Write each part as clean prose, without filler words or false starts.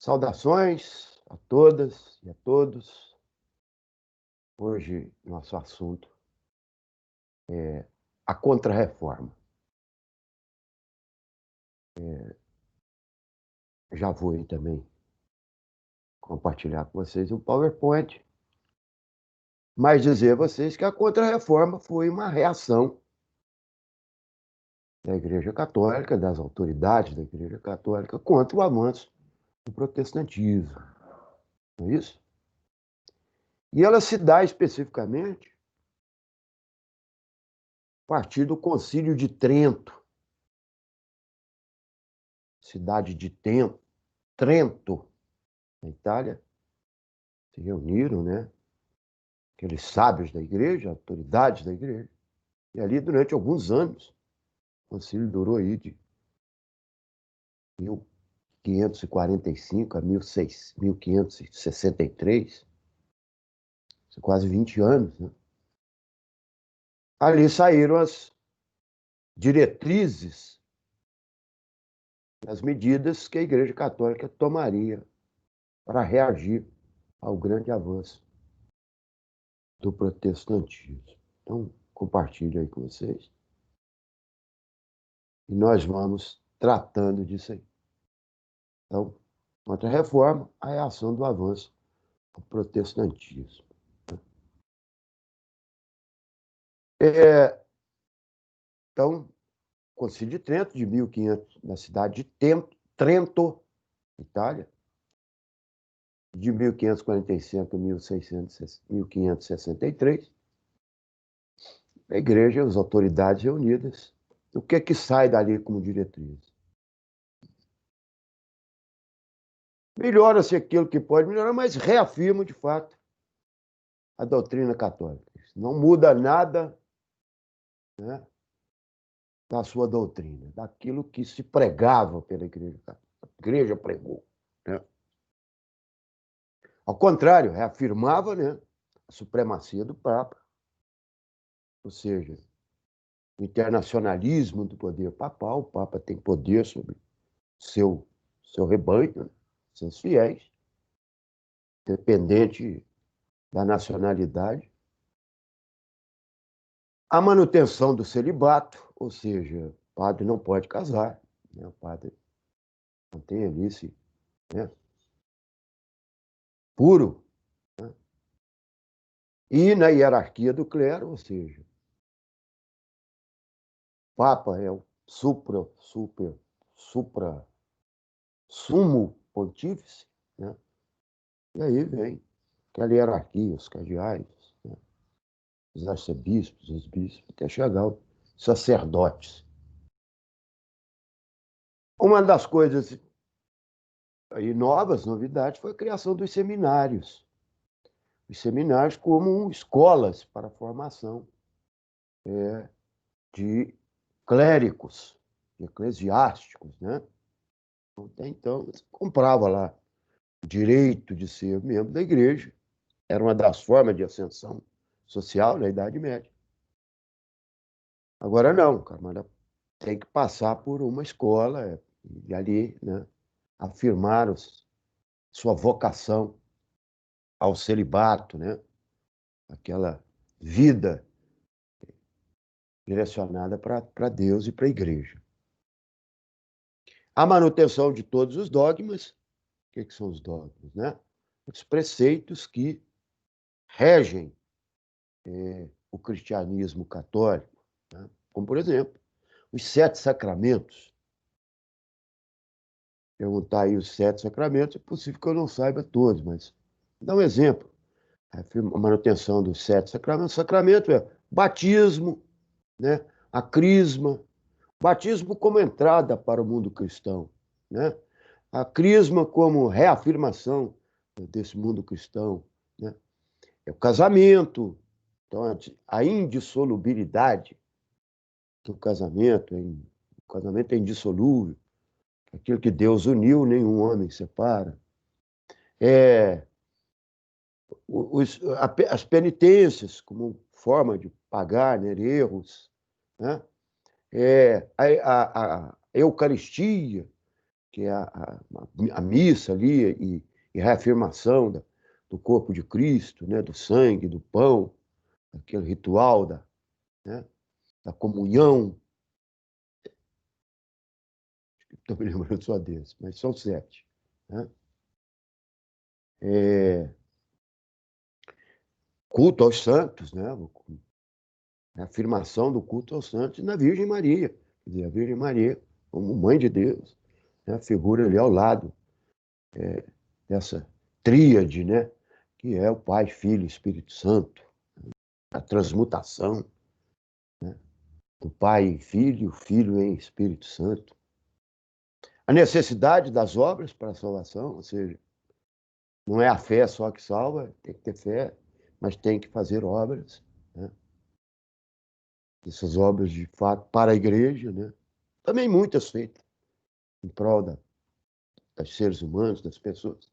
Saudações a todas e a todos. Hoje, nosso assunto é a Contra-Reforma. Já vou aí também compartilhar com vocês um PowerPoint, mas dizer a vocês que a Contra-Reforma foi uma reação da Igreja Católica, das autoridades da Igreja Católica, contra o avanço do protestantismo. Não é isso? E ela se dá especificamente a partir do Concílio de Trento, cidade de Trento, na Itália. Se reuniram, né? Aqueles sábios da igreja, autoridades da igreja. E ali, durante alguns anos, o concílio durou aí de 1545 a 1563, quase 20 anos, né? Ali saíram as diretrizes, as medidas que a Igreja Católica tomaria para reagir ao grande avanço do protestantismo. Então, compartilho aí com vocês. E nós vamos tratando disso aí. Então, contra a reforma, a reação do avanço ao protestantismo. Então, Concílio de Trento, de 1500, na cidade de Trento, Itália, de 1545 a 1563, a igreja e as autoridades reunidas. O que é que sai dali como diretriz? Melhora-se aquilo que pode melhorar, mas reafirma, de fato, a doutrina católica. Não muda nada, né, da sua doutrina, daquilo que se pregava pela igreja católica. A igreja pregou, né? Ao contrário, reafirmava, né, a supremacia do Papa, ou seja, o internacionalismo do poder papal. O Papa tem poder sobre seu rebanho, né, seus fiéis, independente da nacionalidade. A manutenção do celibato, ou seja, o padre não pode casar, né? O padre mantém ali esse, né, puro, né? E na hierarquia do clero, ou seja, o Papa é o sumo pontífice, né? E aí vem aquela hierarquia, os cardeais, né, os arcebispos, os bispos, até chegar aos sacerdotes. Uma das coisas aí novas, novidades, foi a criação dos seminários. Os seminários como escolas para a formação de clérigos, de eclesiásticos, né? Até então, você comprava lá o direito de ser membro da igreja. Era uma das formas de ascensão social na Idade Média. Agora não, o camarada tem que passar por uma escola e ali, né, afirmar sua vocação ao celibato, né? Aquela vida direcionada para Deus e para a igreja. A manutenção de todos os dogmas. O que são os dogmas, né? Os preceitos que regem o cristianismo católico, né? Como, por exemplo, os 7 sacramentos. Perguntar aí os 7 sacramentos, é possível que eu não saiba todos, mas vou dar um exemplo. A manutenção dos 7 sacramentos. O sacramento é batismo, né? A crisma. Batismo como entrada para o mundo cristão, né? A crisma como reafirmação desse mundo cristão, né? É o casamento, então a indissolubilidade do casamento, o casamento é indissolúvel, aquilo que Deus uniu, nenhum homem separa. As penitências como forma de pagar, né, erros, né? A Eucaristia, que é a missa ali e a reafirmação do corpo de Cristo, né, do sangue, do pão, aquele ritual né, da comunhão. Estou me lembrando só desse, mas são 7. Né? Culto aos santos, né? A afirmação do culto aos santos na Virgem Maria. Quer dizer, a Virgem Maria, como mãe de Deus, né? Figura ali ao lado dessa tríade, né? Que é o Pai, Filho e Espírito Santo. A transmutação, né? Do Pai em Filho, Filho em Espírito Santo. A necessidade das obras para a salvação, ou seja, não é a fé só que salva, tem que ter fé, mas tem que fazer obras, né? Essas obras, de fato, para a igreja, né? Também muitas feitas em prol das seres humanos, das pessoas.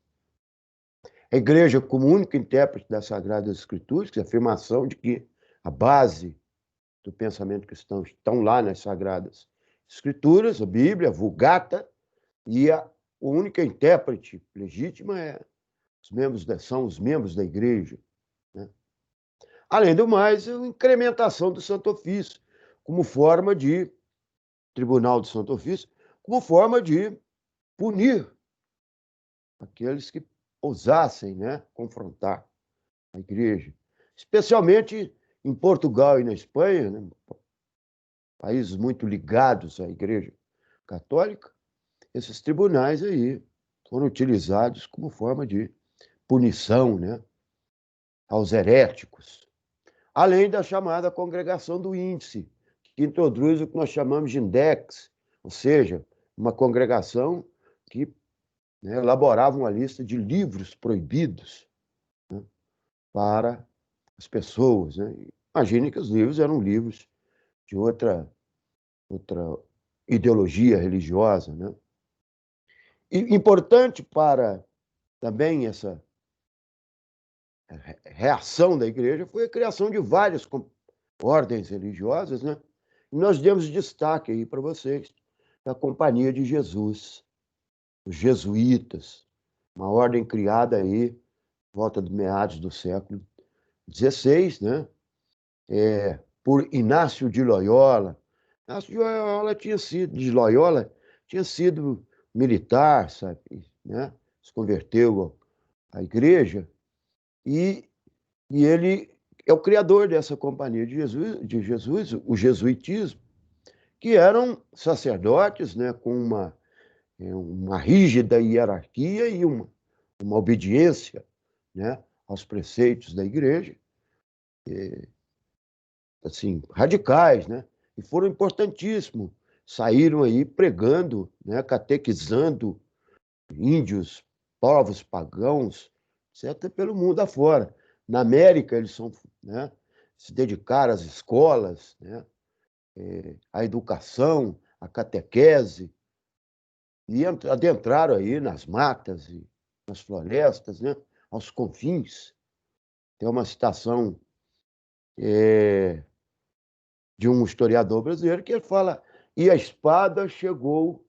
A igreja, como único intérprete das Sagradas Escrituras, que é a afirmação de que a base do pensamento cristão estão lá nas Sagradas Escrituras, a Bíblia, a Vulgata, e a única intérprete legítima são os membros da igreja. Né? Além do mais, a incrementação do Santo Ofício, como forma de Tribunal do Santo Ofício, como forma de punir aqueles que ousassem, né, confrontar a igreja. Especialmente em Portugal e na Espanha, né, países muito ligados à igreja católica, esses tribunais aí foram utilizados como forma de punição, né, aos heréticos. Além da chamada congregação do índice, que introduz o que nós chamamos de index, ou seja, uma congregação que, né, elaborava uma lista de livros proibidos, né, para as pessoas. Né? Imagine que os livros eram livros de outra ideologia religiosa. Né? E importante para também essa reação da igreja foi a criação de várias ordens religiosas, né? E nós demos destaque aí para vocês da Companhia de Jesus, os jesuítas, uma ordem criada aí volta de meados do século XVI, né? Por Inácio de Loyola. Inácio de Loyola tinha sido militar, sabe? Né? Se converteu à igreja e ele é o criador dessa Companhia de Jesus, o jesuitismo, que eram sacerdotes, né, com uma rígida hierarquia e uma obediência, né, aos preceitos da igreja, assim, radicais, né, e foram importantíssimos. Saíram aí pregando, né, catequizando índios, povos pagãos, etc., pelo mundo afora. Na América, eles né, se dedicaram às escolas, né, à educação, à catequese, e adentraram aí nas matas e nas florestas, né, aos confins. Tem uma citação de um historiador brasileiro que ele fala: e a espada chegou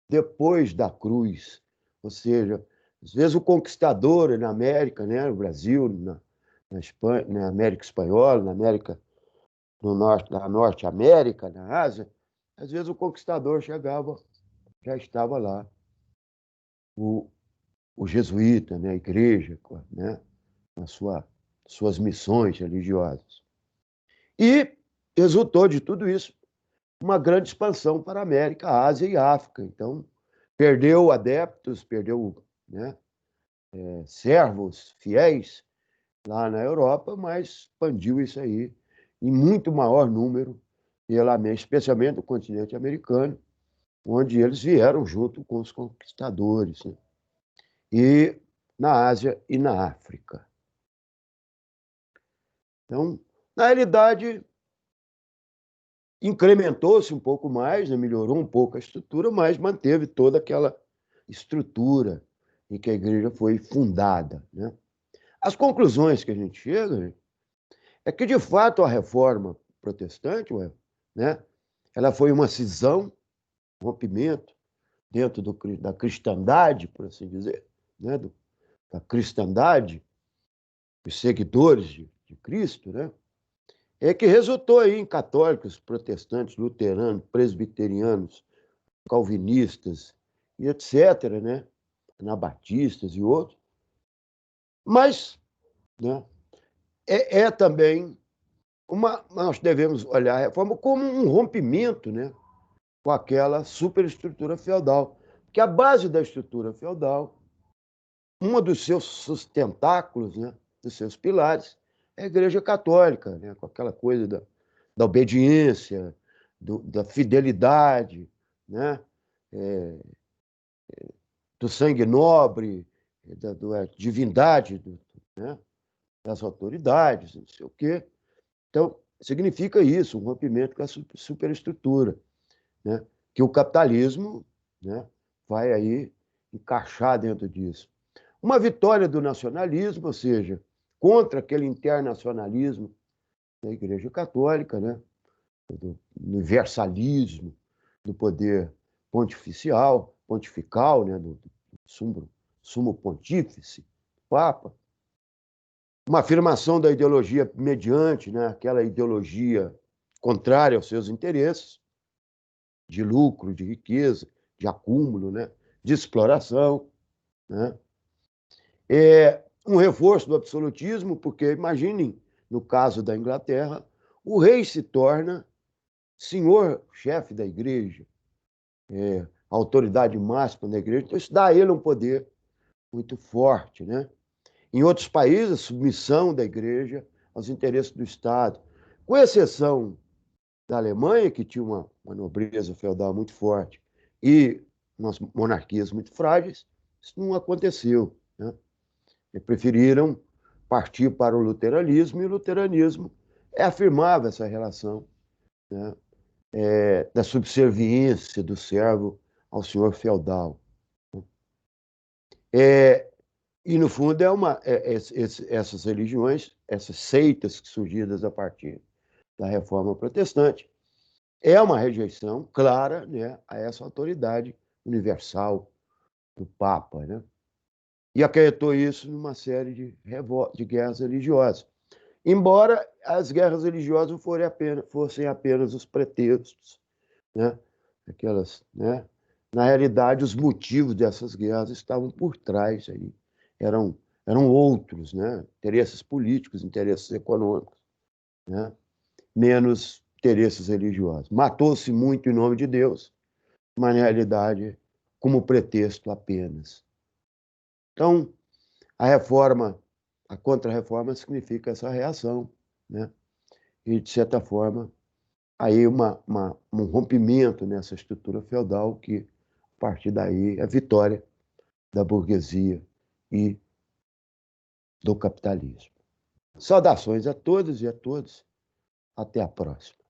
depois da cruz. Ou seja, às vezes o conquistador na América, né, no Brasil, na Espanha, na América Espanhola, na América no norte, na Norte América, na Ásia, às vezes o conquistador chegava, já estava lá o, o jesuíta, né, a igreja, né, nas suas missões religiosas. E resultou de tudo isso uma grande expansão para a América, a Ásia e a África. Então, perdeu adeptos, perdeu, né, servos fiéis lá na Europa, mas expandiu isso aí em muito maior número, especialmente no continente americano, onde eles vieram junto com os conquistadores, né? E na Ásia e na África. Então, na realidade, incrementou-se um pouco mais, né? Melhorou um pouco a estrutura, mas manteve toda aquela estrutura em que a igreja foi fundada, né? As conclusões que a gente chega é que, de fato, a reforma protestante, né, ela foi uma cisão, um rompimento dentro da cristandade, por assim dizer, né? Da cristandade, os seguidores de Cristo, né? É que resultou aí em católicos, protestantes, luteranos, presbiterianos, calvinistas e etc., né? Anabatistas e outros. Mas, né, é também nós devemos olhar a reforma como um rompimento, né, com aquela superestrutura feudal. Porque a base da estrutura feudal, um dos seus sustentáculos, né, dos seus pilares, é a Igreja Católica, né, com aquela coisa da obediência, da fidelidade, né, é, do sangue nobre, da divindade, né, das autoridades, não sei o quê. Então, significa isso, um rompimento com a superestrutura, né, que o capitalismo, né, vai aí encaixar dentro disso. Uma vitória do nacionalismo, ou seja, contra aquele internacionalismo da Igreja Católica, né, do universalismo do poder pontifical, né, do sumo pontífice, Papa. Uma afirmação da ideologia mediante, né, aquela ideologia contrária aos seus interesses, de lucro, de riqueza, de acúmulo, né, de exploração, né? É um reforço do absolutismo, porque imaginem, no caso da Inglaterra, o rei se torna senhor chefe da igreja, a autoridade máxima da igreja, então isso dá a ele um poder muito forte, né? Em outros países, a submissão da igreja aos interesses do Estado, com exceção da Alemanha, que tinha uma nobreza feudal muito forte e umas monarquias muito frágeis, isso não aconteceu, né? Eles preferiram partir para o luteranismo, e o luteranismo afirmava essa relação, né, da subserviência do servo ao senhor feudal. É, e, no fundo, essas religiões, essas seitas surgidas a partir da Reforma Protestante, é uma rejeição clara, né, a essa autoridade universal do Papa, né? E acarretou isso numa série de guerras religiosas. Embora as guerras religiosas fossem apenas os pretextos, né? Aquelas, né? Na realidade, os motivos dessas guerras estavam por trás aí. Eram, eram outros, né? Interesses políticos, interesses econômicos, né? Menos interesses religiosos. Matou-se muito em nome de Deus, mas na realidade, como pretexto apenas. Então, a reforma, a contra-reforma significa essa reação, né? E, de certa forma, aí um rompimento nessa estrutura feudal que, a partir daí, é a vitória da burguesia e do capitalismo. Saudações a todos e a todos. Até a próxima.